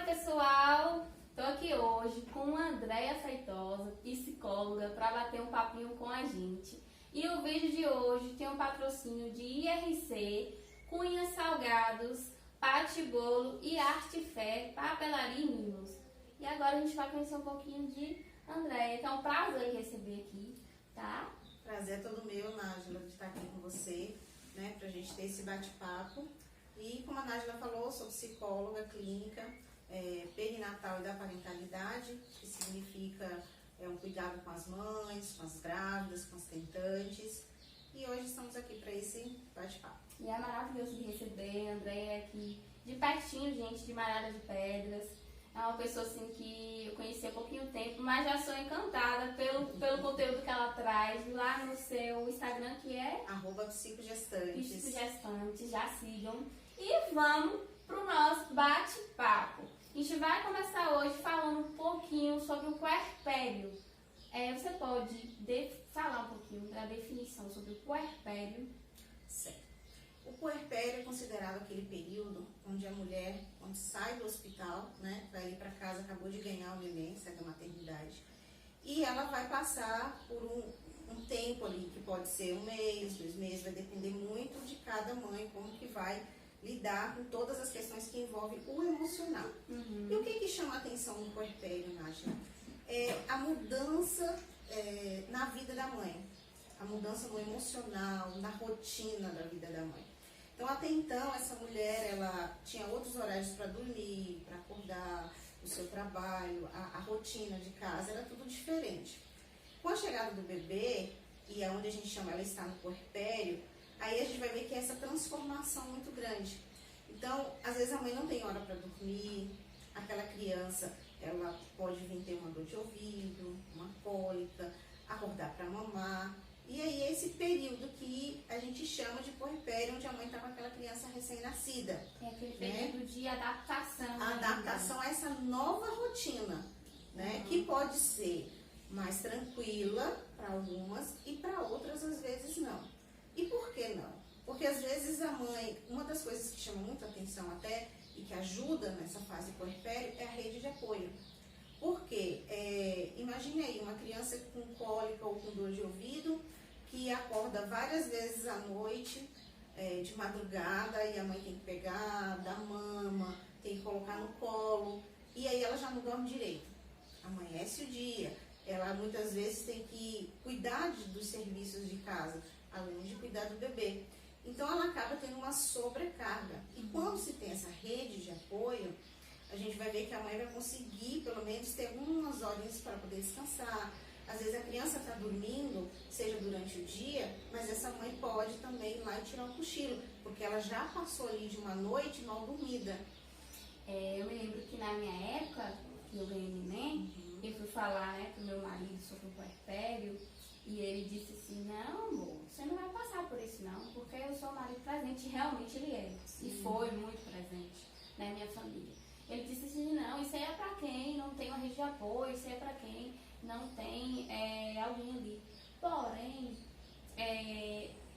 pessoal, tô aqui hoje com a Andréia Feitosa, psicóloga, para bater um papinho com a gente. E o vídeo de hoje tem um patrocínio de IRC, Cunha Salgados, Pate Bolo e Arte Fé, Papelaria em Minas. E agora a gente vai conhecer um pouquinho de Andréia, que é um prazer receber aqui, tá? Prazer é todo meu, Nájila, de estar aqui com você, né, pra gente ter esse bate-papo. E como a Nájila falou, sou psicóloga clínica, perinatal e da parentalidade, que significa um cuidado com as mães, com as grávidas, com as tentantes. E hoje estamos aqui para esse bate-papo. E é maravilhoso de receber a Andréia aqui de pertinho, gente, de Malhada de Pedras. É uma pessoa assim que eu conheci há pouquinho tempo, mas já sou encantada pelo conteúdo que ela traz lá no seu Instagram, que é @psicogestantes. Psicogestantes, já sigam. E vamos pro nosso bate-papo. A gente vai começar hoje falando um pouquinho sobre o puerpério. Você pode falar um pouquinho da definição sobre o puerpério? Certo. O puerpério é considerado aquele período onde a mulher, quando sai do hospital, né, vai ali para casa, acabou de ganhar o neném, sai da maternidade, e ela vai passar por um tempo ali, que pode ser 1 mês, 2 meses, vai depender muito de cada mãe, como que vai lidar com todas as questões que envolvem o emocional. E o que chama a atenção no puerpério, Nájila? É a mudança na vida da mãe, a mudança no emocional, na rotina da vida da mãe. Então, até então, essa mulher, ela tinha outros horários para dormir, para acordar, o seu trabalho, a rotina de casa, era tudo diferente. Com a chegada do bebê, e é onde a gente chama, ela está no puerpério, aí a gente vai ver que é essa transformação muito grande. Então, às vezes a mãe não tem hora para dormir, aquela criança, ela pode vir ter uma dor de ouvido, uma cólica, acordar para mamar. E aí esse período que a gente chama de puerpério, onde a mãe está com aquela criança recém-nascida. É aquele período de adaptação. A adaptação a essa nova rotina, né? Que pode ser mais tranquila para algumas e para outras às vezes não. E por que não? Porque às vezes a mãe, uma das coisas que chama muito atenção até e que ajuda nessa fase puerpério é a rede de apoio. Porque, imagine aí uma criança com cólica ou com dor de ouvido, que acorda várias vezes à noite, de madrugada, e a mãe tem que pegar, dar mama, tem que colocar no colo, e aí ela já não dorme direito. Amanhece o dia, ela muitas vezes tem que cuidar dos serviços de casa, além de cuidar do bebê. Então ela acaba tendo uma sobrecarga. E quando se tem essa rede de apoio, a gente vai ver que a mãe vai conseguir, pelo menos, ter algumas horas para poder descansar. Às vezes a criança está dormindo, seja durante o dia, mas essa mãe pode também ir lá e tirar um cochilo, porque ela já passou ali de uma noite mal dormida. Eu me lembro que na minha época, que eu ganhei neném, eu fui falar, pro meu marido sobre o puerpério, e ele disse assim, não, amor, você não vai passar por isso não, porque eu sou o marido presente, e realmente ele é. E foi muito presente na minha família. Ele disse assim, não, isso aí é pra quem não tem uma rede de apoio, isso aí é pra quem não tem alguém ali. Porém,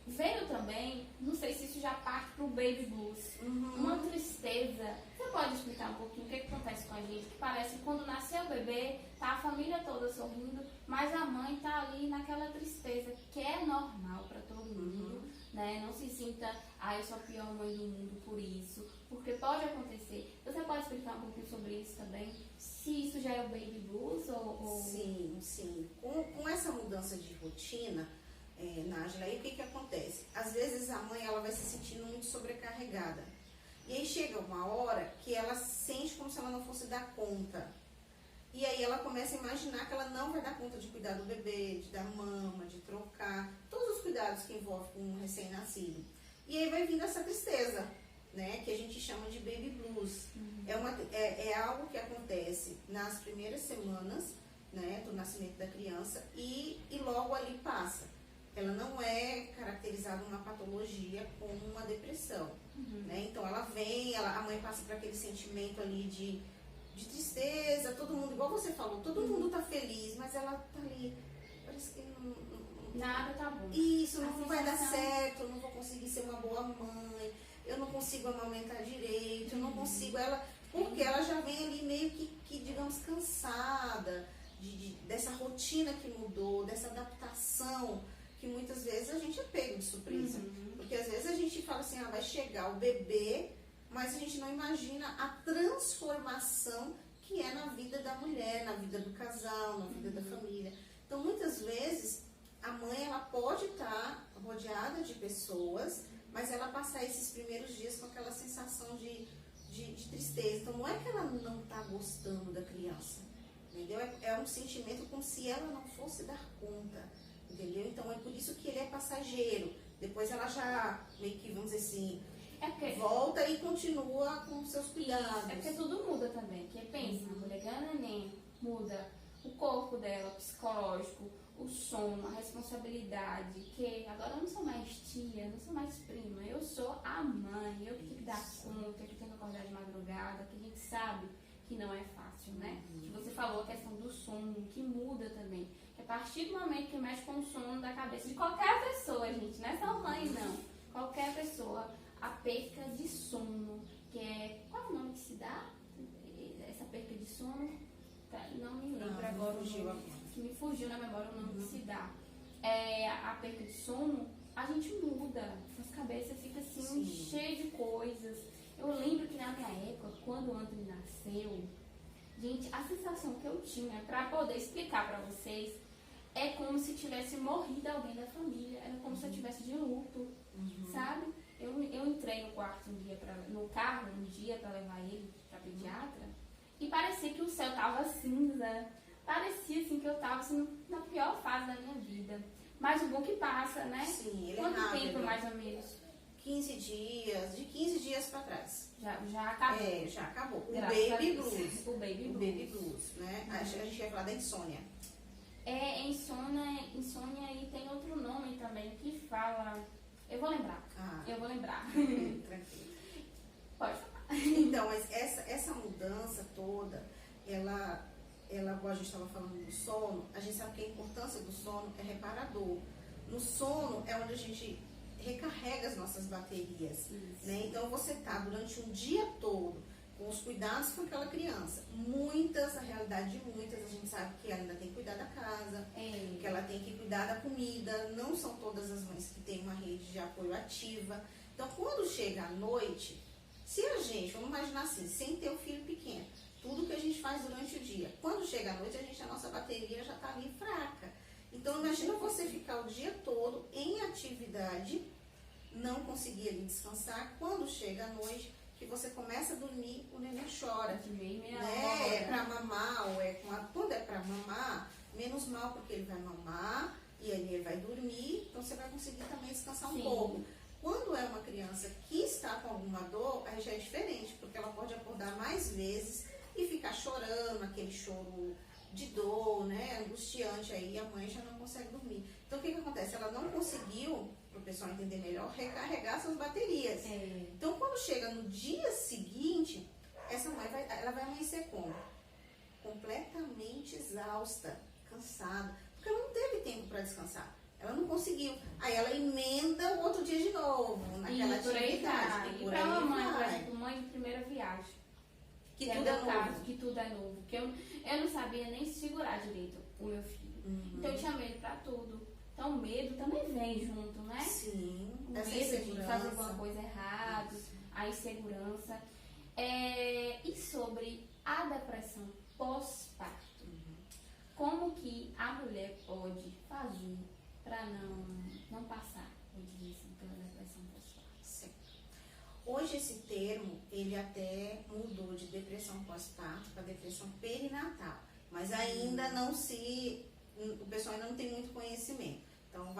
veio também, não sei se isso já parte pro baby blues, uma tristeza. Você pode explicar um pouquinho o que acontece com a gente? Que parece que quando nasceu o bebê, tá a família toda sorrindo, mas a mãe tá ali naquela tristeza, que é normal para todo mundo, né? Não se sinta, eu sou a pior mãe do mundo por isso, porque pode acontecer. Você pode explicar um pouquinho sobre isso também? Se isso já é o baby blues ou... Sim. Com essa mudança de rotina, Nájila, aí o que acontece? Às vezes a mãe ela vai se sentindo muito sobrecarregada. E aí chega uma hora que ela sente como se ela não fosse dar conta. E aí ela começa a imaginar que ela não vai dar conta de cuidar do bebê, de dar mama, de trocar, todos os cuidados que envolvem com um recém-nascido. E aí vai vindo essa tristeza, né, que a gente chama de baby blues. É algo que acontece nas primeiras semanas, né, do nascimento da criança e logo ali passa. Ela não é caracterizada uma patologia como uma depressão, né? Então ela vem, a mãe passa por aquele sentimento ali de tristeza, todo mundo, igual você falou, todo mundo tá feliz, mas ela tá ali, parece que nada tá bom. Isso, não vai dar certo, eu não vou conseguir ser uma boa mãe, eu não consigo amamentar direito, eu não consigo, ela... Por Porque ela já vem ali meio que digamos, cansada dessa rotina que mudou, dessa adaptação, que muitas vezes a gente é pego de surpresa. Porque às vezes a gente fala assim, vai chegar o bebê, mas a gente não imagina a transformação que é na vida da mulher, na vida do casal, na vida da família. Então, muitas vezes, a mãe ela pode estar rodeada de pessoas, mas ela passar esses primeiros dias com aquela sensação de tristeza. Então, não é que ela não está gostando da criança, entendeu? É um sentimento como se ela não fosse dar conta, entendeu? Então, é por isso que ele é passageiro. Depois ela já, meio que, vamos dizer assim, volta e continua com seus cuidados. É porque tudo muda também. Porque pensa, a mulher ganha neném, muda o corpo dela, o psicológico, o sono, a responsabilidade, que agora eu não sou mais tia, não sou mais prima, eu sou a mãe, eu que tenho que dar conta, que tenho que acordar de madrugada, que a gente sabe que não é fácil, né? Que você falou a questão do sono, que muda também. Que a partir do momento que mexe com o sono da cabeça de qualquer pessoa, gente, não é só mãe, não. Qualquer pessoa, a perca de sono, que é... Qual é o nome que se dá? Essa perca de sono? Não me lembro agora o nome, que me fugiu na memória o nome que se dá. A perca de sono, a gente muda, as cabeças ficam assim, cheias de coisas. Eu lembro que na minha época, quando o Anthony nasceu, gente, a sensação que eu tinha, para poder explicar para vocês, é como se tivesse morrido alguém da família, era como se eu tivesse de luto, sabe? Eu entrei no quarto no carro um dia para levar ele para pediatra, e parecia que o céu tava cinza. Parecia assim que eu tava assim, na pior fase da minha vida. Mas o bom que passa, né? Sim, ele Quanto é rápido. tempo mais ou menos? 15 dias, de 15 dias para trás. Já acabou. Já acabou. O Graças baby blues. O baby blues. O baby blues, né? A gente vai falar da insônia. Insônia e tem outro nome também que fala... Eu vou lembrar. Eu vou lembrar. Tranquilo. Pode falar. Então, mas essa mudança toda, ela, como a gente estava falando do sono, a gente sabe que a importância do sono é reparador. No sono é onde a gente recarrega as nossas baterias, né? Então, você tá durante um dia todo com os cuidados com aquela criança. A realidade de muitas, a gente sabe que ela ainda tem que cuidar da casa, que ela tem que cuidar da comida. Não são todas as mães que têm uma rede de apoio ativa. Então, quando chega à noite, se a gente, vamos imaginar assim, sem ter o filho pequeno, tudo que a gente faz durante o dia, quando chega à noite, a nossa bateria já está ali fraca. Então, imagina você ficar o dia todo em atividade, não conseguir ali descansar, quando chega à noite, que você começa a dormir, o neném chora. Né? É para mamar, quando é para mamar, menos mal, porque ele vai mamar, e aí ele vai dormir, então você vai conseguir também descansar um pouco. Quando é uma criança que está com alguma dor, aí já é diferente, porque ela pode acordar mais vezes e ficar chorando, aquele choro de dor, né, angustiante, aí a mãe já não consegue dormir. Então, o que acontece? Ela não conseguiu, para o pessoal entender melhor, recarregar suas baterias. Então, quando chega no dia seguinte, essa mãe ela vai amanhecer como? Completamente exausta, cansada, porque ela não teve tempo para descansar. Ela não conseguiu. Aí ela emenda o outro dia de novo, naquela atividade. E para uma mãe, por exemplo, mãe de primeira viagem, que tudo é novo. Que tudo é novo. Que eu não sabia nem segurar direito o meu filho. Então eu tinha medo para tudo. Então o medo também vem junto, né? Sim. O medo de fazer alguma coisa errada, a insegurança. E sobre a depressão pós-parto. Como que a mulher pode fazer para não passar, eu diria assim, pela depressão pós-parto? Hoje esse termo, ele até mudou de depressão pós-parto para depressão perinatal, mas ainda o pessoal ainda não tem muito conhecimento. Então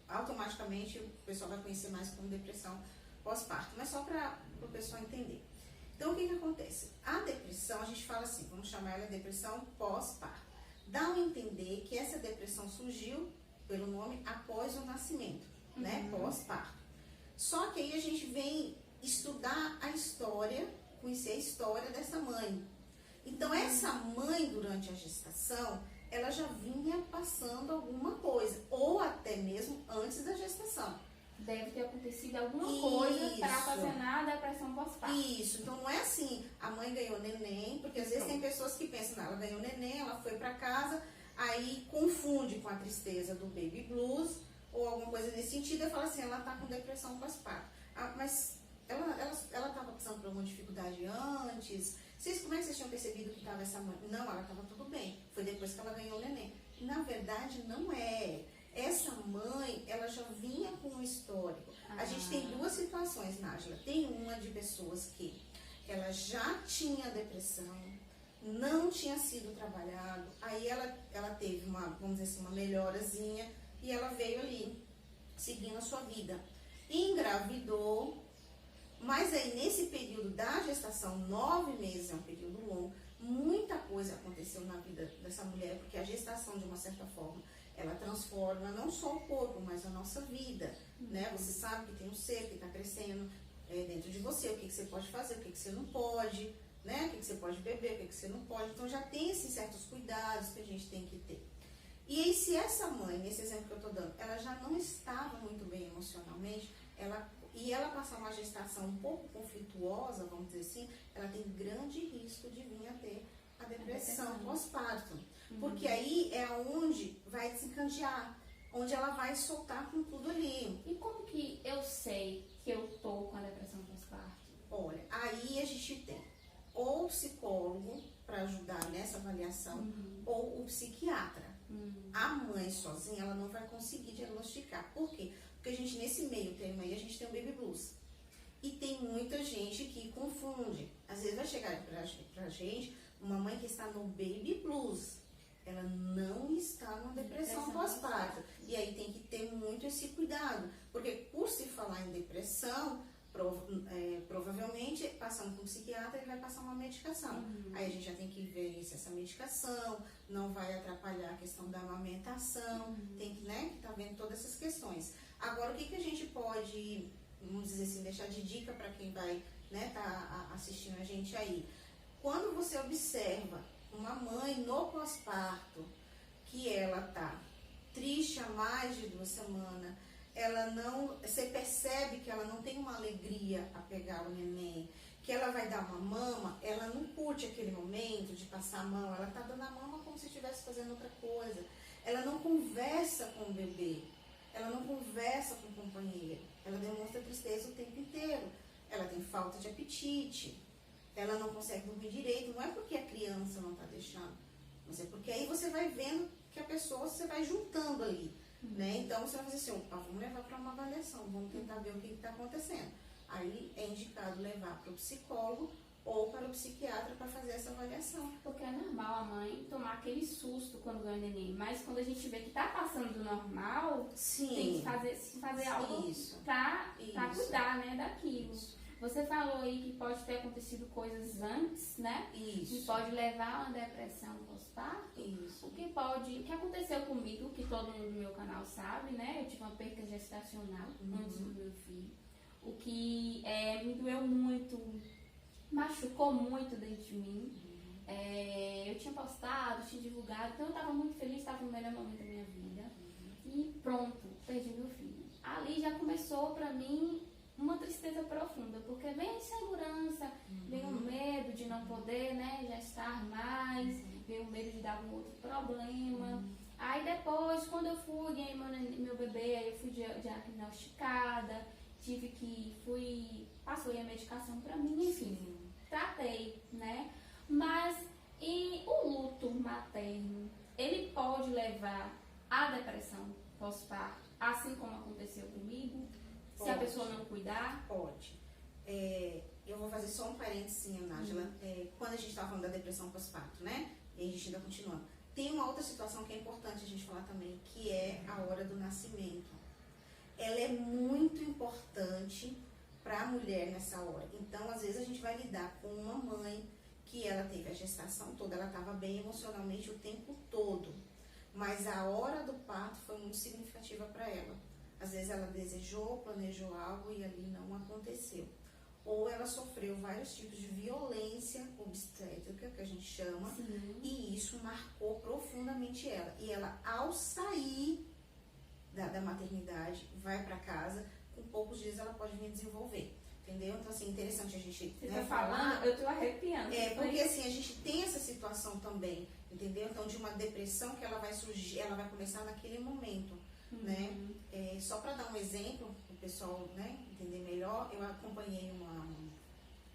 automaticamente o pessoal vai conhecer mais como depressão pós-parto, mas só para o pessoal entender. Então o que acontece? A depressão, a gente fala assim, vamos chamar ela de depressão pós-parto. Dá a entender que essa depressão surgiu pelo nome após o nascimento, né? Pós-parto. Só que aí a gente vem estudar a história, conhecer a história dessa mãe. Então, essa mãe, durante a gestação, ela já vinha passando alguma coisa, ou até mesmo antes da gestação. Deve ter acontecido alguma coisa para ocasionar a depressão pós-parto. Isso, então não é assim, a mãe ganhou neném, porque às vezes tem pessoas que pensam, não, ela ganhou neném, ela foi para casa, aí confunde com a tristeza do baby blues, ou alguma coisa nesse sentido, e fala assim, ela tá com depressão pós-parto. Mas ela estava passando por alguma dificuldade antes? Como é que vocês tinham percebido que estava essa mãe? Não, ela estava tudo bem, foi depois que ela ganhou o neném. Na verdade, não é. Essa mãe, ela já vinha com um histórico. A gente tem duas situações, Nájila. Tem uma de pessoas que ela já tinha depressão, não tinha sido trabalhado, aí ela teve uma, vamos dizer assim, uma melhorazinha e ela veio ali, seguindo a sua vida. Engravidou, mas aí nesse período da gestação, 9 meses é um período longo, muita coisa aconteceu na vida dessa mulher, porque a gestação, de uma certa forma, ela transforma não só o corpo, mas a nossa vida, né? Você sabe que tem um ser que está crescendo dentro de você, o que você pode fazer, o que você não pode, né? O que você pode beber, o que você não pode. Então já tem esses certos cuidados que a gente tem que ter. E aí, se essa mãe, nesse exemplo que eu estou dando, ela já não estava muito bem emocionalmente, ela passar uma gestação um pouco conflituosa, vamos dizer assim, ela tem grande risco de vir a ter a depressão pós-parto. Porque aí é onde vai desencadear, onde ela vai soltar com tudo ali. E como que eu sei que eu tô com a depressão pós-parto? Olha, aí a gente tem ou o psicólogo para ajudar nessa avaliação, ou o psiquiatra. A mãe sozinha, ela não vai conseguir diagnosticar. Por quê? Porque a gente, nesse meio termo aí, a gente tem o baby blues. E tem muita gente que confunde. Às vezes vai chegar pra gente uma mãe que está no baby blues. Ela não está numa depressão pós-parto. E aí tem que ter muito esse cuidado. Porque por se falar em depressão, provavelmente, passando com o psiquiatra, ele vai passar uma medicação. Aí a gente já tem que ver se essa medicação não vai atrapalhar a questão da amamentação. Tem que, né, que tá vendo todas essas questões. Agora, o que a gente pode, vamos dizer assim, deixar de dica para quem vai, né, tá assistindo a gente aí? Quando você observa uma mãe no pós-parto, que ela tá triste há mais de 2 semanas, você percebe que ela não tem uma alegria a pegar o neném, que ela vai dar uma mama, ela não curte aquele momento de passar a mão, ela tá dando a mama como se estivesse fazendo outra coisa. Ela não conversa com o bebê, ela não conversa com o companheiro, ela demonstra tristeza o tempo inteiro, ela tem falta de apetite, ela não consegue dormir direito, não é porque a criança não está deixando, mas é porque aí você vai vendo que a pessoa, você vai juntando ali, né? Então você vai fazer assim, vamos levar para uma avaliação, vamos tentar ver o que está acontecendo. Aí é indicado levar para o psicólogo ou para o psiquiatra para fazer essa avaliação. Porque é normal a mãe tomar aquele susto quando ganha o neném, mas quando a gente vê que está passando do normal, tem que fazer algo para cuidar, né, daquilo. Você falou aí que pode ter acontecido coisas antes, né? Isso. Que pode levar a uma depressão pós-parto. Isso. O que aconteceu comigo, que todo mundo no meu canal sabe, né? Eu tive uma perca gestacional antes do meu filho. O que me doeu muito, machucou muito dentro de mim. Eu tinha postado, tinha divulgado, então eu estava muito feliz, estava no melhor momento da minha vida. E pronto, perdi meu filho. Ali já começou pra mim uma tristeza profunda, porque vem a insegurança, vem o medo de não poder, né, gestar mais, vem o medo de dar algum outro problema. Aí depois, quando eu fui, ganhei meu bebê, aí eu fui diagnosticada, passou aí a medicação pra mim, enfim, tratei, né? Mas e o luto materno, ele pode levar à depressão pós-parto, assim como aconteceu comigo? Se a pessoa não cuidar? Pode. Eu vou fazer só um parênteses, Nájila. Quando a gente estava falando da depressão pós-parto, né? E a gente ainda continuando. Tem uma outra situação que é importante a gente falar também, que é a hora do nascimento. Ela é muito importante para a mulher nessa hora. Então, às vezes, a gente vai lidar com uma mãe que ela teve a gestação toda, ela estava bem emocionalmente o tempo todo. Mas a hora do parto foi muito significativa para ela. Às vezes ela desejou, planejou algo e ali não aconteceu. Ou ela sofreu vários tipos de violência obstétrica, que a gente chama, e isso marcou profundamente ela. E ela, ao sair da maternidade, vai para casa com poucos dias ela pode vir desenvolver. Entendeu? Então, assim, interessante a gente Você tá falando, eu tô arrepiando. Porque assim, a gente tem essa situação também, entendeu? Então, de uma depressão que ela vai surgir, ela vai começar naquele momento, né? Só para dar um exemplo, o pessoal, né, entender melhor, eu acompanhei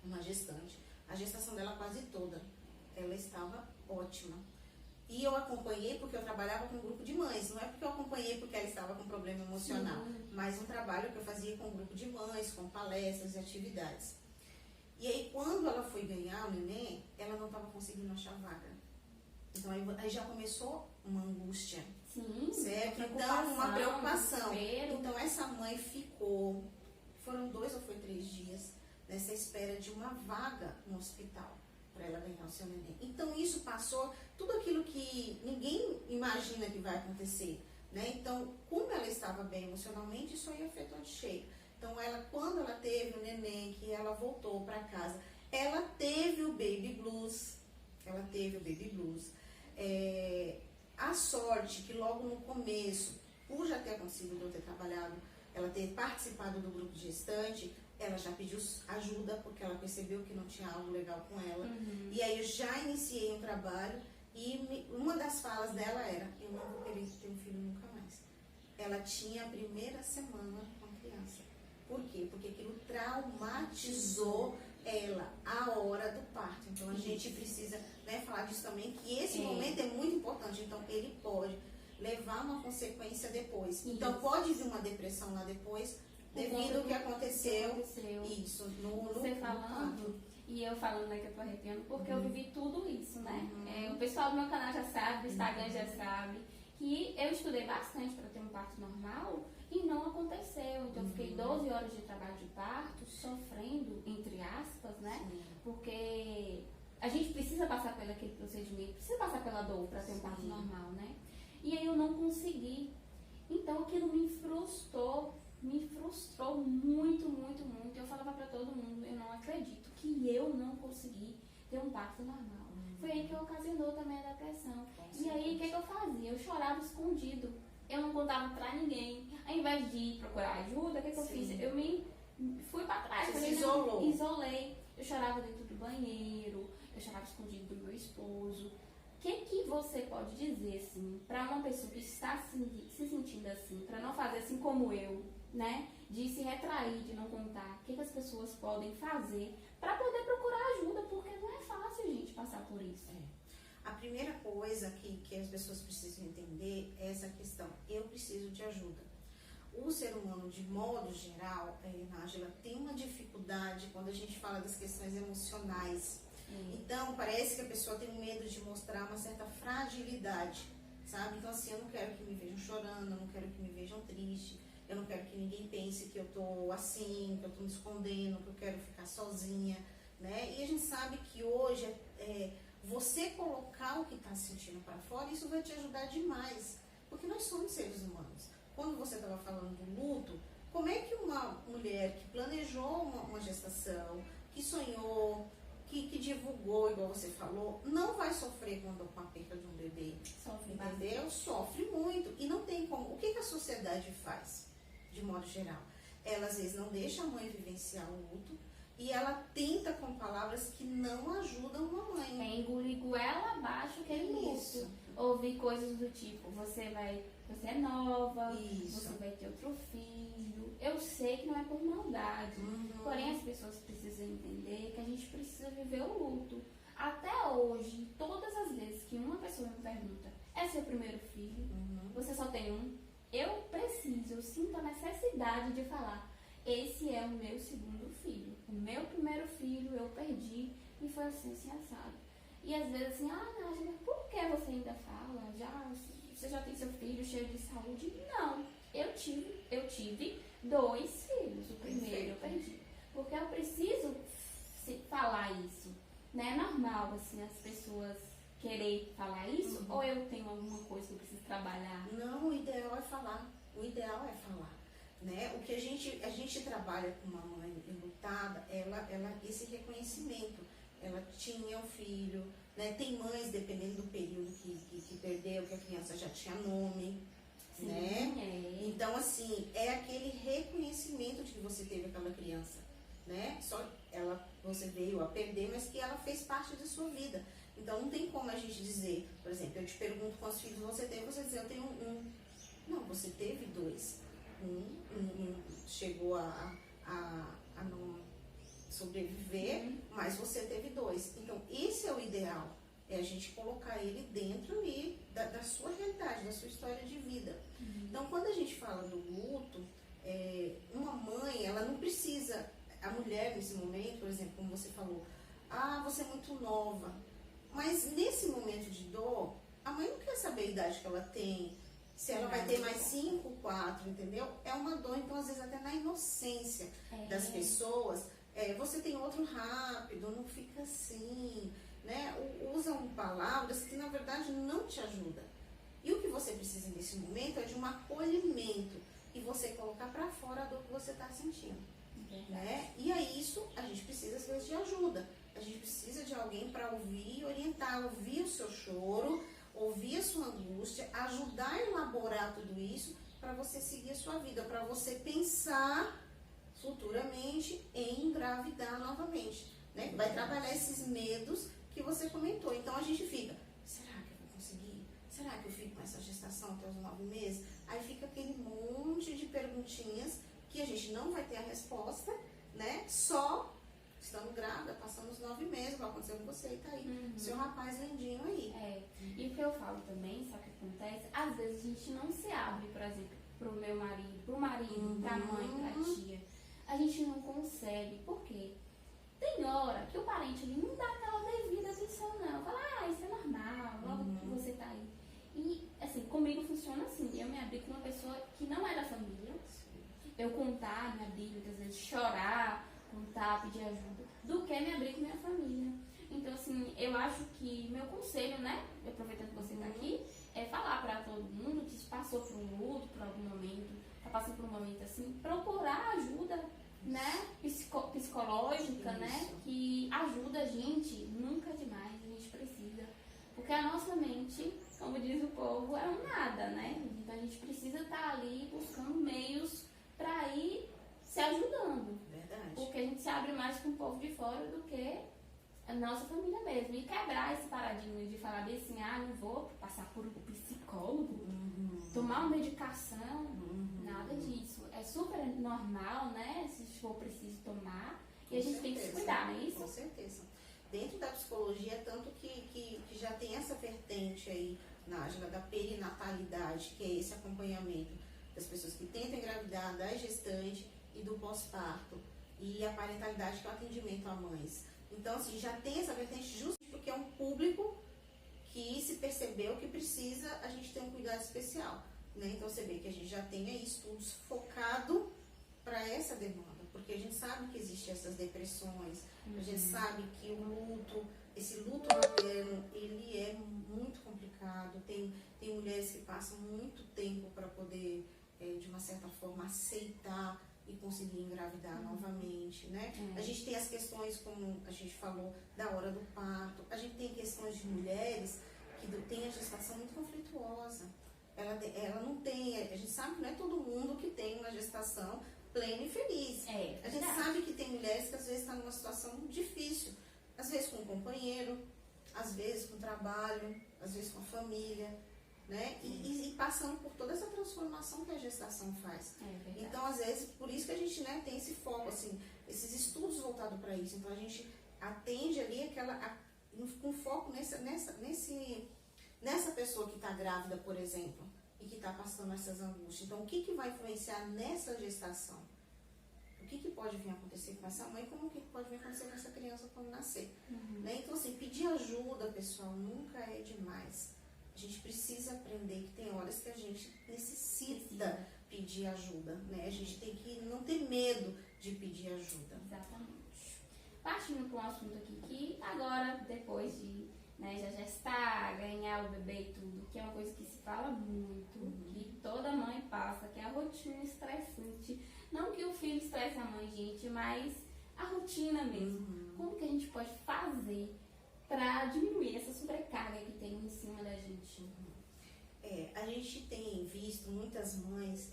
uma gestante. A gestação dela quase toda, ela estava ótima. E eu acompanhei porque eu trabalhava com um grupo de mães, não é porque eu acompanhei porque ela estava com problema emocional, mas um trabalho que eu fazia com um grupo de mães, com palestras e atividades. E aí, quando ela foi ganhar o neném, ela não estava conseguindo achar vaga. Então, aí já começou uma angústia, certo? Então, uma preocupação. Então, essa mãe ficou, foram 2 ou foi 3 dias, nessa espera de uma vaga no hospital para ela ganhar o seu neném. Então, isso passou tudo aquilo que ninguém imagina que vai acontecer, né? Então, como ela estava bem emocionalmente, isso aí afetou de cheio. Então, quando ela teve o neném, que ela voltou para casa, ela teve o baby blues. A sorte que logo no começo, por já ter acontecido de eu ter trabalhado, ela ter participado do grupo de gestante, ela já pediu ajuda porque ela percebeu que não tinha algo legal com ela. E aí eu já iniciei um trabalho e uma das falas dela era: eu não vou querer ter um filho nunca mais. Ela tinha a primeira semana com a criança. Por quê? Porque aquilo traumatizou ela a hora do parto. Então a gente precisa, né, falar disso também, que esse momento é muito importante. Então ele pode levar uma consequência depois. Então pode vir uma depressão lá depois, devido ao que aconteceu. Isso. Você falando, e eu falando, né, que eu tô arrepiando, porque eu vivi tudo isso, né? O pessoal do meu canal já sabe, o Instagram já sabe, que eu estudei bastante para ter um parto normal e não aconteceu. Então eu fiquei 12 horas de trabalho de parto, sofrendo, entre aspas, né? Porque a gente precisa passar pelo aquele procedimento, precisa passar pela dor para ter um parto normal, né? E aí eu não consegui. Então aquilo me frustrou muito, muito, muito. Eu falava pra todo mundo, eu não acredito que eu não consegui ter um parto normal. Foi aí que ocasionou também a depressão. E aí, o que eu fazia? Eu chorava escondido. Eu não contava pra ninguém. Ao invés de procurar ajuda, o que eu fiz? Eu me fui pra trás. Você se isolou. Isolei. Eu chorava dentro do banheiro, eu chorava escondido do meu esposo. O que você pode dizer, assim, pra uma pessoa que está se sentindo assim, pra não fazer assim como eu, né, de se retrair, de não contar, o que as pessoas podem fazer para poder procurar ajuda, porque não é fácil, gente, passar por isso. A primeira coisa que as pessoas precisam entender é essa questão: eu preciso de ajuda. O ser humano, de modo geral, Nájila, tem uma dificuldade quando a gente fala das questões emocionais. Então, parece que a pessoa tem medo de mostrar uma certa fragilidade, sabe? Então, assim, eu não quero que me vejam chorando, eu não quero que me vejam triste. Eu não quero que ninguém pense que eu tô assim, que eu tô me escondendo, que eu quero ficar sozinha, né? E a gente sabe que hoje você colocar o que está sentindo para fora, isso vai te ajudar demais, porque nós somos seres humanos. Quando você estava falando do luto, como é que uma mulher que planejou uma gestação, que sonhou, que divulgou, igual você falou, não vai sofrer com a perda de um bebê? Sofre, entendeu? Sofre muito. E não tem como. O que a sociedade faz, de modo geral? Ela, às vezes, não deixa a mãe vivenciar o luto e ela tenta com palavras que não ajudam a mãe. É engolir goela abaixo aquele luto. Ouvir coisas do tipo: você é nova, você vai ter outro filho. Eu sei que não é por maldade, porém as pessoas precisam entender que a gente precisa viver o luto. Até hoje, todas as vezes que uma pessoa me pergunta: é seu primeiro filho? Você só tem um? Eu sinto a necessidade de falar: esse é o meu segundo filho. O meu primeiro filho eu perdi e foi assim assado. E às vezes assim: Nájila, por que você ainda fala? Você já tem seu filho cheio de saúde? Não, eu tive 2 filhos. O primeiro eu perdi. Porque eu preciso falar isso. Não é normal assim as pessoas querer falar isso, ou eu tenho alguma coisa que eu preciso trabalhar? Não, o ideal é falar. Né? O que a gente trabalha com uma mãe enlutada, esse reconhecimento. Ela tinha um filho, né? Tem mães, dependendo do período que perdeu, que a criança já tinha nome, Sim, né? é. Então, assim, é aquele reconhecimento de que você teve aquela criança, né? Só você veio a perder, mas que ela fez parte da sua vida. Então, não tem como a gente dizer, por exemplo, eu te pergunto quantos filhos você tem, você diz, eu tenho um. Não, você teve dois. Um chegou a não sobreviver, mas você teve dois. Então, esse é o ideal. É a gente colocar ele dentro ali da sua realidade, da sua história de vida. Então, quando a gente fala do luto, uma mãe, ela não precisa, a mulher nesse momento, por exemplo, como você falou, você é muito nova. Mas nesse momento de dor, a mãe não quer saber a idade que ela tem, se ela vai ter mais 5, 4, entendeu? É uma dor, então às vezes até na inocência das pessoas, você tem outro rápido, não fica assim, né? Usam palavras que na verdade não te ajudam. E o que você precisa nesse momento é de um acolhimento e você colocar para fora a dor que você está sentindo. Né? E aí isso a gente precisa às vezes de ajuda. A gente precisa de alguém para ouvir e orientar, ouvir o seu choro, ouvir a sua angústia, ajudar a elaborar tudo isso para você seguir a sua vida, para você pensar futuramente em engravidar novamente, né? Vai trabalhar esses medos que você comentou. Então a gente fica, será que eu vou conseguir? Será que eu fico com essa gestação até os 9 meses? Aí fica aquele monte de perguntinhas que a gente não vai ter a resposta, né? Só estamos grávida, passamos 9 meses, vai acontecer com você e tá aí, seu rapaz lindinho aí. E o que eu falo também, sabe o que acontece? Às vezes a gente não se abre, por exemplo, pro meu marido, pra mãe, pra tia. A gente não consegue, por quê? Tem hora que o parente ali não dá aquela devida atenção, não. Fala, isso é normal, logo que você tá aí. E, assim, comigo funciona assim, eu me abri com uma pessoa que não é da família, eu contar, me abrir, muitas vezes chorar, contar, pedir ajuda, do que me abrir com minha família. Então, assim, eu acho que meu conselho, né, aproveitando que você está aqui, é falar para todo mundo que passou por um luto, por algum momento, está passando por um momento assim, procurar ajuda, né, psicológica, né, que ajuda a gente, nunca é demais, a gente precisa. Porque a nossa mente, como diz o povo, é um nada, né? Então a gente precisa estar ali buscando meios para ir se ajudando. Verdade. Porque a gente se abre mais com o povo de fora do que a nossa família mesmo. E quebrar esse paradigma de falar bem assim, não vou passar por um psicólogo, tomar uma medicação, nada disso. É super normal, né? Se for preciso tomar. E a gente tem que se cuidar, não é isso? Com certeza. Dentro da psicologia, tanto que já tem essa vertente aí, Nájila, da perinatalidade, que é esse acompanhamento das pessoas que tentam engravidar, da gestante e do pós-parto, e a parentalidade, que é o atendimento a mães. Então, assim, já tem essa vertente justo porque é um público que se percebeu que precisa a gente ter um cuidado especial, né? Então, você vê que a gente já tem aí estudos focados para essa demanda, porque a gente sabe que existem essas depressões, a gente sabe que o luto, esse luto materno, ele é muito complicado, tem mulheres que passam muito tempo para poder, de uma certa forma, aceitar e conseguir engravidar novamente, né? A gente tem as questões, como a gente falou, da hora do parto, a gente tem questões de mulheres que têm a gestação muito conflituosa, ela não tem, a gente sabe que não é todo mundo que tem uma gestação plena e feliz. A gente sabe que tem mulheres que às vezes estão numa situação difícil, às vezes com um companheiro, às vezes com o trabalho, às vezes com a família, né? E passando por toda essa transformação que a gestação faz. Então, às vezes, por isso que a gente, né, tem esse foco, assim, esses estudos voltados para isso. Então, a gente atende ali com foco nessa pessoa que está grávida, por exemplo, e que está passando essas angústias. Então, o que vai influenciar nessa gestação? O que pode vir a acontecer com essa mãe, como o que pode vir a acontecer com essa criança quando nascer. Né? Então, assim, pedir ajuda, pessoal, nunca é demais. A gente precisa aprender que tem horas que a gente necessita pedir ajuda, né? A gente tem que não ter medo de pedir ajuda. Exatamente. Partindo para um assunto aqui que agora, depois de já gestar, ganhar o bebê e tudo, que é uma coisa que se fala muito, que toda mãe passa, que é a rotina estressante. Não que o filho estresse a mãe, gente, mas a rotina mesmo. Como que a gente pode fazer para diminuir essa sobrecarga que tem em cima da gente? a gente tem visto muitas mães,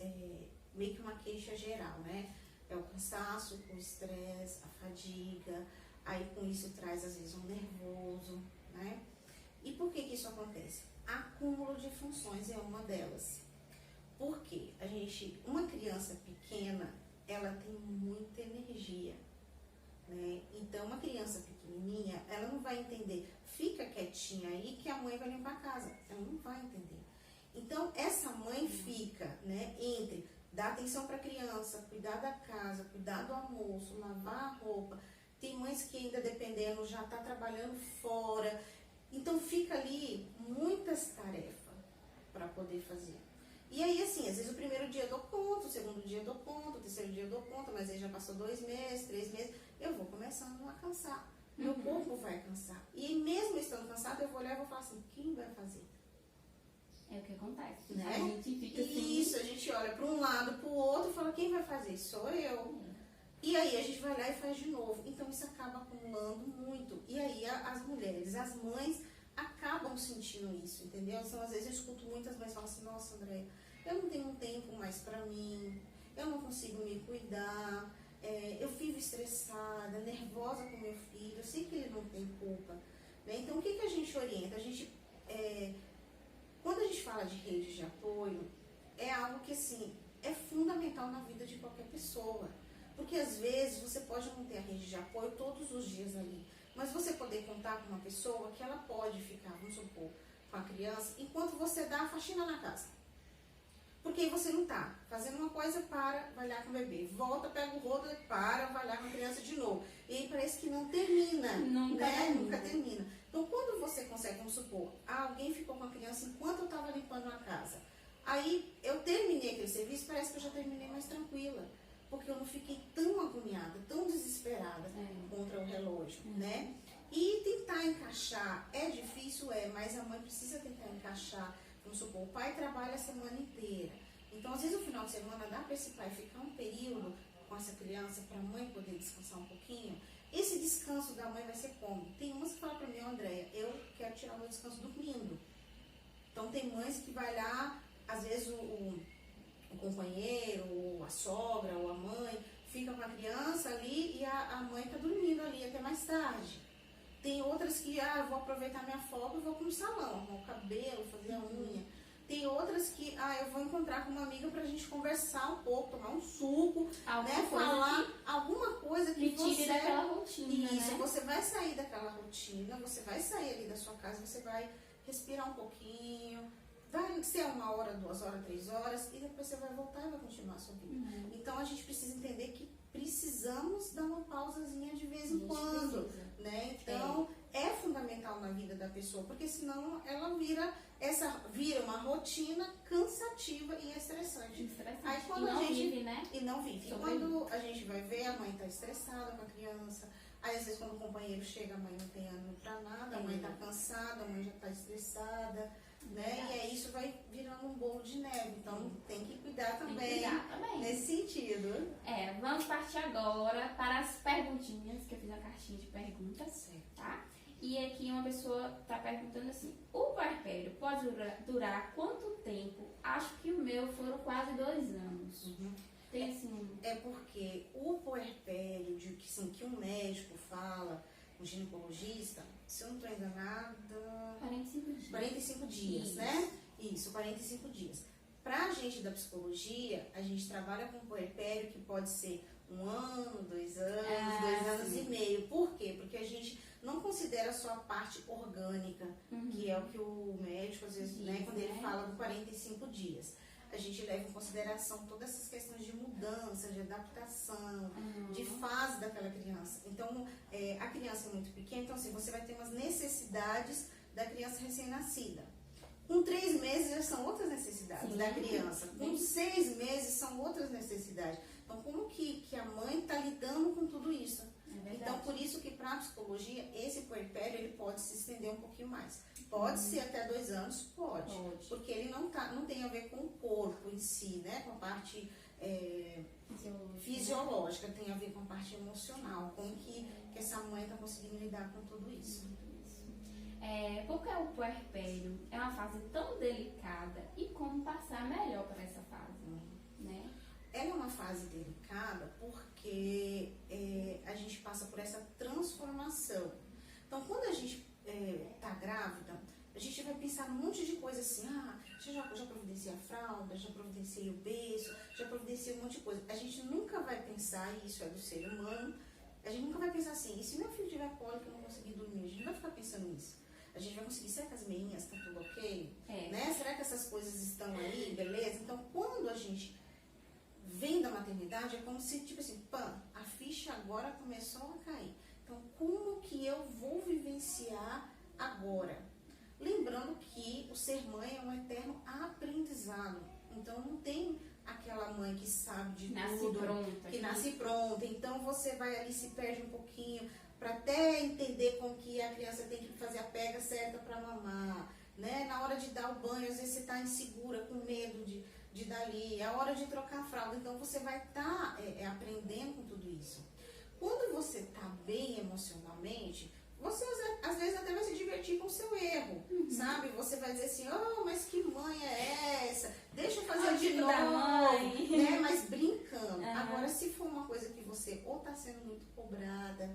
meio que uma queixa geral, né? É o cansaço, o estresse, a fadiga, aí com isso traz às vezes um nervoso, né? E por que isso acontece? Acúmulo de funções é uma delas. Porque uma criança pequena, ela tem muita energia, né? Então, uma criança pequenininha, ela não vai entender, fica quietinha aí que a mãe vai limpar a casa. Ela não vai entender. Então, essa mãe fica, né, entre dar atenção para a criança, cuidar da casa, cuidar do almoço, lavar a roupa. Tem mães que ainda dependendo já está trabalhando fora. Então, fica ali muitas tarefas para poder fazer. E aí, assim, às vezes o primeiro dia eu dou conta, o segundo dia eu dou conta, o terceiro dia eu dou conta, mas aí já passou 2 meses, 3 meses, eu vou começando a cansar. Meu corpo vai cansar. E mesmo estando cansado, eu vou olhar e vou falar assim, quem vai fazer? É o que acontece. Né? A gente fica assim... Isso, a gente olha para um lado, para o outro e fala, quem vai fazer? Sou eu. E aí a gente vai lá e faz de novo. Então isso acaba acumulando muito. E aí as mulheres, as mães acabam sentindo isso, entendeu? Então, às vezes eu escuto muitas mães falam assim, nossa, Andréia, eu não tenho um tempo mais para mim, eu não consigo me cuidar, eu vivo estressada, nervosa com meu filho, eu sei que ele não tem culpa. Né? Então, o que a gente orienta? Quando a gente fala de rede de apoio, é algo que, assim, é fundamental na vida de qualquer pessoa. Porque, às vezes, você pode não ter a rede de apoio todos os dias ali, mas você poder contar com uma pessoa que ela pode ficar, vamos supor, com a criança, enquanto você dá a faxina na casa. Porque aí você não está fazendo uma coisa, vai lá com o bebê, volta, pega o rodo, vai lá com a criança de novo. E aí parece que não termina, Nunca termina. Então, quando você consegue, vamos supor, alguém ficou com a criança enquanto eu estava limpando a casa. Aí eu terminei aquele serviço, parece que eu já terminei mais tranquila. Porque eu não fiquei tão agoniada, tão desesperada contra o relógio, né? E tentar encaixar, é difícil, mas a mãe precisa tentar encaixar. Vamos supor, o pai trabalha a semana inteira. Então, às vezes, no final de semana, dá para esse pai ficar um período com essa criança, para a mãe poder descansar um pouquinho. Esse descanso da mãe vai ser como? Tem umas que falam para mim, Andréia, eu quero tirar o meu descanso dormindo. Então, tem mães que vai lá, às vezes o companheiro, ou a sogra, ou a mãe, fica com a criança ali e a mãe está dormindo ali até mais tarde. Tem outras que, eu vou aproveitar minha folga e vou para o salão, arrumar o cabelo, fazer a unha. Tem outras que, eu vou encontrar com uma amiga pra gente conversar um pouco, tomar um suco, falar alguma coisa que você... tire daquela rotina, Isso, né? você vai sair daquela rotina, você vai sair ali da sua casa, você vai respirar um pouquinho, vai ser 1 hora, 2 horas, 3 horas, e depois você vai voltar e vai continuar a sua vida. Então, a gente precisa entender que precisamos dar uma pausazinha de vez em quando, né? Então, é fundamental na vida da pessoa, porque senão ela vira uma rotina cansativa e estressante. Aí, quando e não vive, né? E não vive. E quando a gente vai ver, a mãe está estressada com a criança. Aí, às vezes, quando o companheiro chega, a mãe não tem ânimo para nada, a mãe está cansada, a mãe já está estressada, né? E aí isso vai virando um bolo de neve. Então, tem que cuidar também, nesse sentido. Vamos partir agora para as perguntinhas, que eu fiz uma caixinha de perguntas, tá? E aqui uma pessoa está perguntando assim, o puerpério pode durar quanto tempo? Acho que o meu foram quase 2 anos. Tem assim... É porque o puerpério, que um médico fala, um ginecologista, se eu não estou enganada... 45 dias. 45 dias, Isso. Né? Isso, 45 dias. Para a gente da psicologia, a gente trabalha com puerpério que pode ser 1 ano, 2 anos, 2 anos e meio. Por quê? Porque a gente não considera só a parte orgânica, que é o que o médico, às vezes, quando ele fala do 45 dias. A gente leva em consideração todas essas questões de mudança, de adaptação, de fase daquela criança. Então, a criança é muito pequena, então assim, você vai ter umas necessidades da criança recém-nascida. Com 3 meses já são outras necessidades da criança. Com 6 meses são outras necessidades. Então, como que a mãe está lidando com tudo isso? Então, por isso que para a psicologia, esse puerpério ele pode se estender um pouquinho mais. Pode ser até 2 anos? Pode. Porque ele não tem a ver com o corpo em si, né? Com a parte fisiológica, tem a ver com a parte emocional. Como que essa mãe está conseguindo lidar com tudo isso. Por o que é o puerpério? É uma fase tão delicada e como passar melhor para essa fase, né? Ela é uma fase delicada porque a gente passa por essa transformação. Então, quando a gente tá grávida, a gente vai pensar um monte de coisa assim, já providenciei a fralda, já providenciei o berço, já providenciei um monte de coisa. A gente nunca vai pensar, e isso é do ser humano, a gente nunca vai pensar assim, e se meu filho tiver cólica e eu não conseguir dormir? A gente não vai ficar pensando nisso. A gente vai conseguir, será que as meinhas estão tudo ok? Né? Será que essas coisas estão aí, beleza? Então, quando a gente vem da maternidade, é como se, tipo assim, a ficha agora começou a cair. Então, como que eu vou vivenciar agora? Lembrando que o ser mãe é um eterno aprendizado. Então, não tem aquela mãe que sabe de tudo, que nasce pronta. Então, você vai ali, se perde um pouquinho, para até entender como que a criança tem que fazer a pega certa para mamar, né? Na hora de dar o banho, às vezes você está insegura, com medo de dar ali, é a hora de trocar a fralda. Então, você vai estar aprendendo com tudo isso. Quando você está bem emocionalmente, você às vezes até vai se divertir com o seu erro, sabe? Você vai dizer assim, mas que mãe é essa? Deixa eu fazer de novo, né? Mas brincando. Agora, se for uma coisa que você ou está sendo muito cobrada,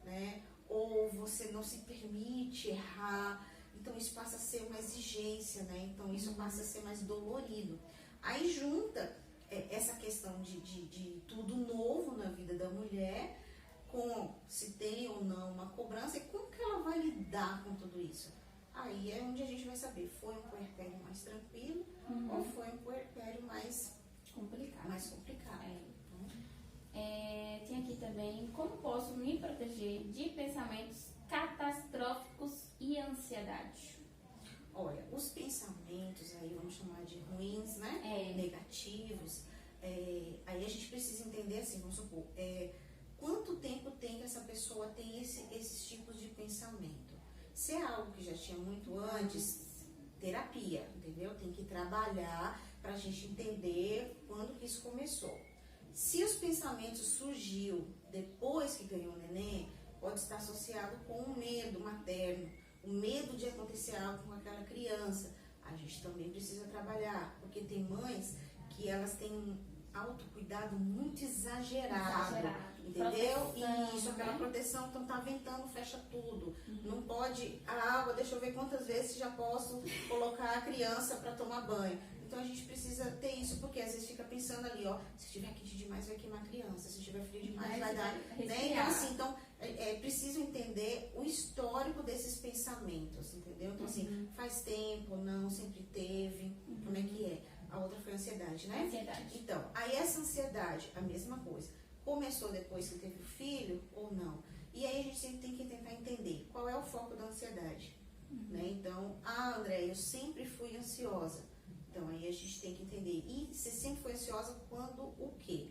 né? Ou você não se permite errar, então isso passa a ser uma exigência, né? Então isso passa a ser mais dolorido. Aí junta essa questão de tudo novo na vida da mulher, com se tem ou não uma cobrança, e como que ela vai lidar com tudo isso? Aí é onde a gente vai saber, foi um puerpério mais tranquilo ou foi um puerpério mais complicado. Tem aqui também, como posso me proteger de pensamentos catastróficos e ansiedade? Olha, os pensamentos aí, vamos chamar de ruins, né? Negativos, aí a gente precisa entender assim, vamos supor, quanto tempo tem que essa pessoa tem esses tipos de pensamento? Se é algo que já tinha muito antes, terapia, entendeu? Tem que trabalhar para a gente entender quando que isso começou. Se os pensamentos surgiu depois que ganhou o neném, pode estar associado com o medo materno, o medo de acontecer algo com aquela criança. A gente também precisa trabalhar, porque tem mães que elas têm um autocuidado muito exagerado. Entendeu? Isso, aquela proteção, então tá ventando, fecha tudo. Não pode, a água, deixa eu ver quantas vezes já posso colocar a criança para tomar banho. Então a gente precisa ter isso, porque às vezes fica pensando ali, se tiver quente demais vai queimar a criança, se tiver frio demais vai dar, né? Então assim, é preciso entender o histórico desses pensamentos, entendeu? Então assim, faz tempo, não, sempre teve, como é que é? A outra foi a ansiedade, né? Então, aí essa ansiedade, a mesma coisa. Começou depois que teve o filho ou não? E aí a gente sempre tem que tentar entender qual é o foco da ansiedade, né? Então, André, eu sempre fui ansiosa. Então, aí a gente tem que entender. E você sempre foi ansiosa quando o quê?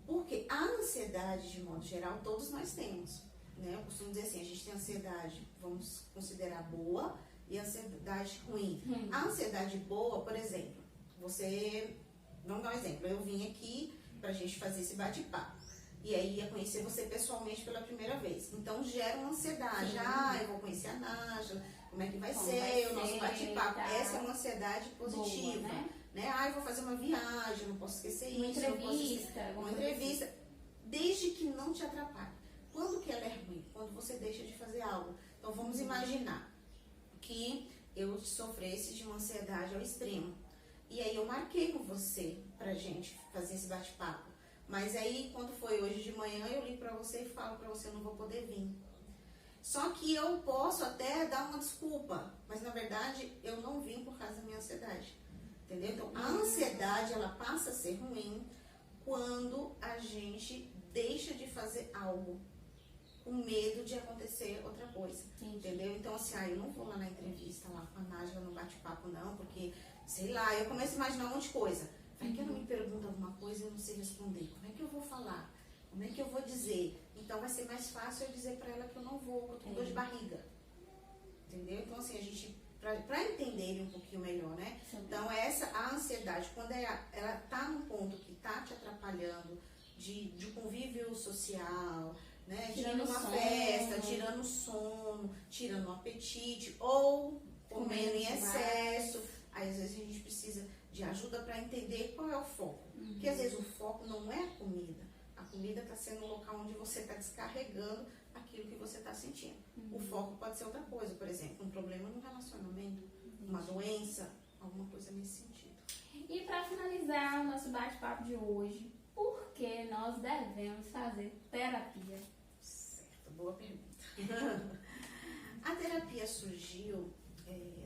Porque a ansiedade, de modo geral, todos nós temos, né? Eu costumo dizer assim, a gente tem ansiedade, vamos considerar boa, e ansiedade ruim. A ansiedade boa, por exemplo, vamos dar um exemplo, eu vim aqui pra gente fazer esse bate-papo. E aí ia conhecer você pessoalmente pela primeira vez. Então gera uma ansiedade. Eu vou conhecer a Nájila, como é que vai ser o nosso bate-papo. Tá. Essa é uma ansiedade positiva. Boa, né? Eu vou fazer uma viagem, não posso esquecer isso. Uma entrevista. Desde que não te atrapalhe. Quando que ela é ruim? Quando você deixa de fazer algo. Então vamos imaginar que eu sofresse de uma ansiedade ao extremo. E aí eu marquei com você pra gente fazer esse bate-papo. Mas aí, quando foi hoje de manhã, eu ligo pra você e falo pra você, eu não vou poder vir. Só que eu posso até dar uma desculpa, mas na verdade eu não vim por causa da minha ansiedade. Entendeu? Então, a ansiedade, ela passa a ser ruim quando a gente deixa de fazer algo com medo de acontecer outra coisa. Entendeu? Então, assim, eu não vou lá na entrevista, lá com a Nájila, no bate-papo, não, porque, sei lá, eu começo a imaginar um monte de coisa. Vai que ela me pergunta alguma coisa e eu não sei responder. Como é que eu vou falar? Como é que eu vou dizer? Então vai ser mais fácil eu dizer pra ela que eu não vou, que eu tô com dor de barriga. Entendeu? Então assim, a gente, pra entender ele um pouquinho melhor, né? Então a ansiedade, quando ela tá num ponto que tá te atrapalhando de convívio social, né? Tirando uma sono. festa, tirando o sono, tirando o apetite, ou comendo em excesso. Aí às vezes a gente precisa de ajuda para entender qual é o foco. Porque às vezes o foco não é a comida. A comida está sendo o local onde você está descarregando aquilo que você está sentindo. O foco pode ser outra coisa, por exemplo, um problema no relacionamento, uma doença, alguma coisa nesse sentido. E para finalizar o nosso bate-papo de hoje, por que nós devemos fazer terapia? Certo, boa pergunta. A terapia surgiu,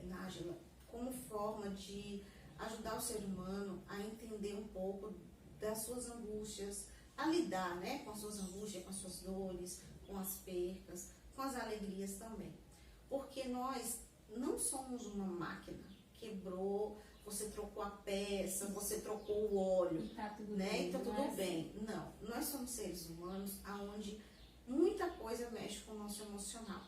Nájila, como forma de ajudar o ser humano a entender um pouco das suas angústias, a lidar, né, com as suas angústias, com as suas dores, com as percas, com as alegrias também. Porque nós não somos uma máquina. Quebrou, você trocou a peça, você trocou o óleo, E tá tudo né? bem, E tá não é tudo assim? bem. Não, nós somos seres humanos onde muita coisa mexe com o nosso emocional.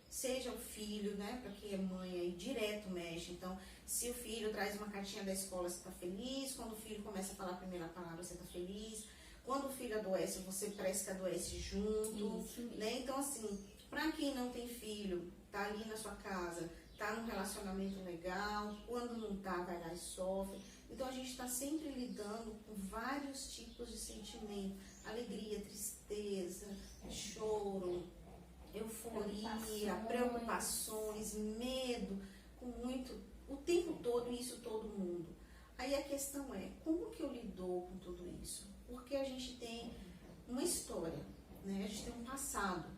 Seja o filho, né? Para quem é mãe aí, direto mexe. Então, se o filho traz uma cartinha da escola, você tá feliz. Quando o filho começa a falar a primeira palavra, você tá feliz. Quando o filho adoece, você parece que adoece junto. Isso mesmo. Né? Então, assim, para quem não tem filho, tá ali na sua casa, tá num relacionamento legal, quando não tá, vai lá e sofre. Então, a gente está sempre lidando com vários tipos de sentimento. Alegria, tristeza, choro, euforia, preocupações, medo, com muito, o tempo todo, isso todo mundo. Aí a questão é, como que eu lido com tudo isso? Porque a gente tem uma história, né? A gente tem um passado.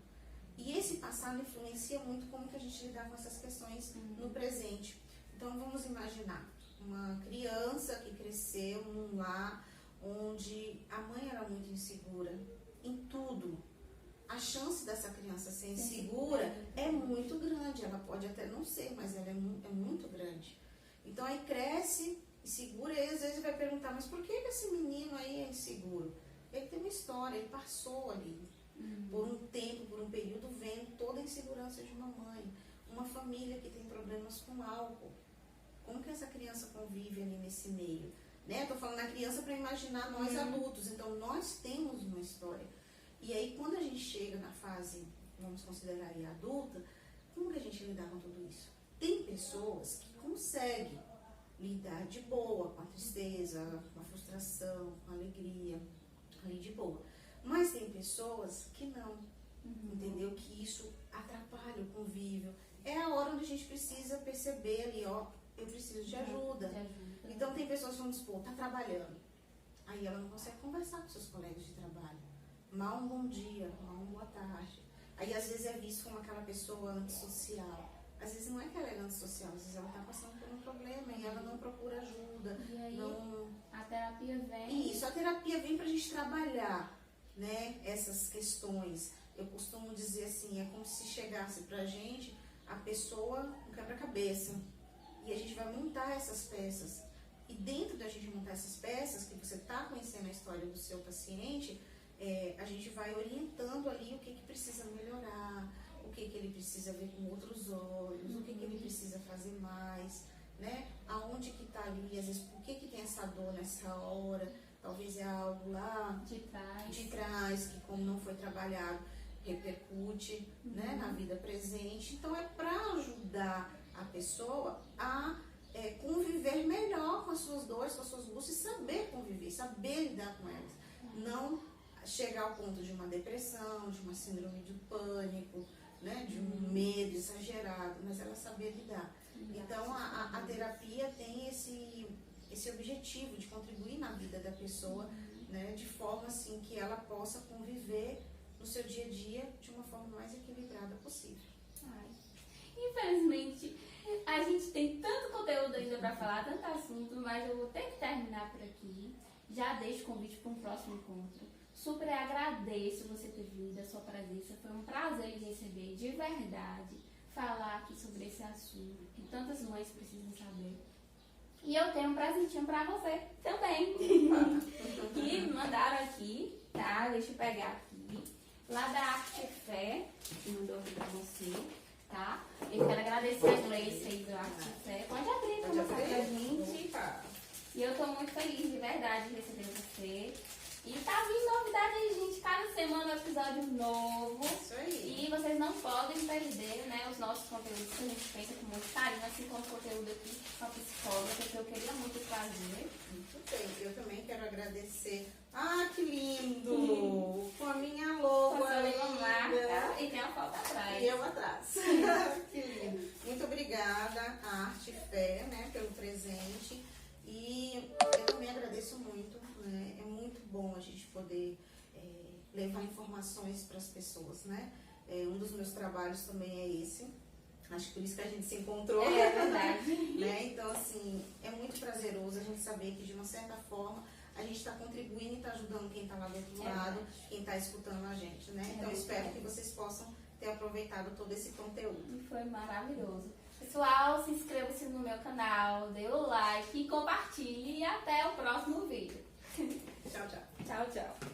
E esse passado influencia muito como que a gente lidar com essas questões no presente. Então vamos imaginar uma criança que cresceu num lar onde a mãe era muito insegura em tudo. A chance dessa criança ser insegura é muito grande. Ela pode até não ser, mas ela é muito grande. Então aí cresce insegura e às vezes vai perguntar, mas por que esse menino aí é inseguro? Ele tem uma história, ele passou ali por um tempo, por um período, vendo toda a insegurança de uma mãe, uma família que tem problemas com álcool. Como que essa criança convive ali nesse meio? Né? Estou falando da criança para imaginar nós adultos, então nós temos uma história. E aí quando a gente chega na fase, vamos considerar aí adulta, como que a gente lidar com tudo isso? Tem pessoas que conseguem lidar de boa com a tristeza, com a frustração, com a alegria, ali de boa. Mas tem pessoas que não, entendeu? Que isso atrapalha o convívio. É a hora onde a gente precisa perceber ali, ó, eu preciso de ajuda. Então tem pessoas que vão dispor, tá trabalhando. Aí ela não consegue conversar com seus colegas de trabalho. Mal um bom dia, mal uma boa tarde. Aí às vezes é visto como aquela pessoa antissocial. Às vezes não é que ela é antissocial, às vezes ela está passando por um problema e ela não procura ajuda. E aí não... a terapia vem. Isso, a terapia vem pra gente trabalhar, né, essas questões. Eu costumo dizer assim, é como se chegasse pra gente a pessoa um quebra-cabeça. E a gente vai montar essas peças. E dentro da gente montar essas peças, que você está conhecendo a história do seu paciente, a gente vai orientando ali o que precisa melhorar, o que ele precisa ver com outros olhos, o que ele precisa fazer mais, né? Aonde que está ali, às vezes, por que tem essa dor nessa hora, talvez é algo lá de trás, que como não foi trabalhado, repercute, né, na vida presente. Então é para ajudar a pessoa a conviver melhor com as suas dores, com as suas angústias, e saber conviver, saber lidar com elas. Não chegar ao ponto de uma depressão, de uma síndrome de pânico, né, de um medo exagerado, mas ela saber lidar. Então a terapia tem esse objetivo de contribuir na vida da pessoa, né, de forma assim que ela possa conviver no seu dia a dia de uma forma mais equilibrada possível. Ai. Infelizmente, a gente tem tanto conteúdo ainda para falar, tanto assunto, mas eu vou ter que terminar por aqui. Já deixo o convite para um próximo encontro. Super agradeço você ter vindo, a sua presença. Foi um prazer lhe receber, de verdade, falar aqui sobre esse assunto que tantas mães precisam saber. E eu tenho um presentinho para você também, que mandaram aqui, tá? Deixa eu pegar aqui. Lá da Arte Fé, que mandou aqui para você, tá? Eu quero agradecer a Gleice aí do Arte Fé. Pode abrir para mostrar pra gente. Opa. E eu tô muito feliz, de verdade, de receber você. E tá vindo novidade aí, gente. Cada semana um episódio novo. Isso aí. E vocês não podem perder, né, os nossos conteúdos que a gente pensa com muito carinho, assim como o conteúdo aqui com a psicóloga, que eu queria muito fazer. Muito bem. Eu também quero agradecer. Ah, que lindo! Com a minha logo Com a sua ainda. marca. E tem a foto atrás. E eu atrás. Que lindo. Muito obrigada, a Arte Fé, né, pelo presente. E eu também agradeço muito, né? É muito bom a gente poder levar informações para as pessoas, né? Um dos meus trabalhos também é esse. Acho que por isso que a gente se encontrou. É verdade. Né? Então, assim, é muito prazeroso a gente saber que, de uma certa forma, a gente está contribuindo e está ajudando quem está lá do outro lado, quem está escutando a gente, né? Então, espero que vocês possam ter aproveitado todo esse conteúdo. E foi maravilhoso. Pessoal, se inscreva-se no meu canal, dê o like e compartilhe. E até o próximo vídeo. Tchau, tchau. Tchau, tchau.